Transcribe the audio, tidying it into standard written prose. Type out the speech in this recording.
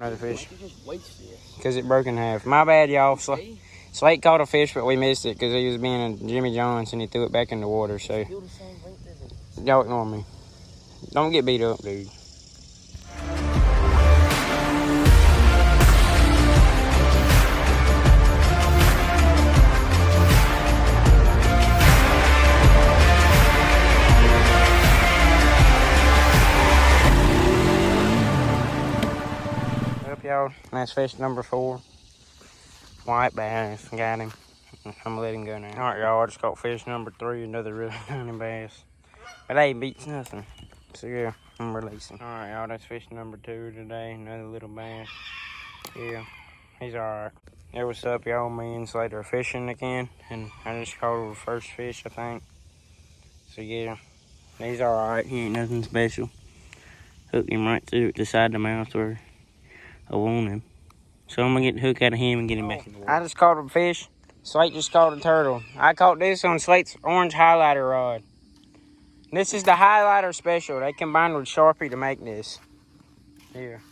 Another fish. Because it broke in half. My bad, y'all. Slate caught a fish, but we missed it because he was being a Jimmy Johns and he threw it back in the water. So, y'all ignore me. Don't get beat up, dude. Y'all, that's fish number 4. White bass, got him. I'm gonna let him go now. Alright, y'all, I just caught fish number 3, another really tiny bass. But hey, beats nothing. So yeah, I'm releasing. Alright, y'all, that's fish number 2 today, another little bass. Yeah, he's alright. Hey, what's up, y'all? Me and Slate are fishing again, and I just caught the first fish, I think. So yeah, he's alright, he ain't nothing special. Hooked him right through the side of the mouth where I want him. So I'm gonna get the hook out of him and get him back in the water. I just caught a fish. Slate just caught a turtle. I caught this on Slate's orange highlighter rod. This is the highlighter special. They combined with Sharpie to make this. Here.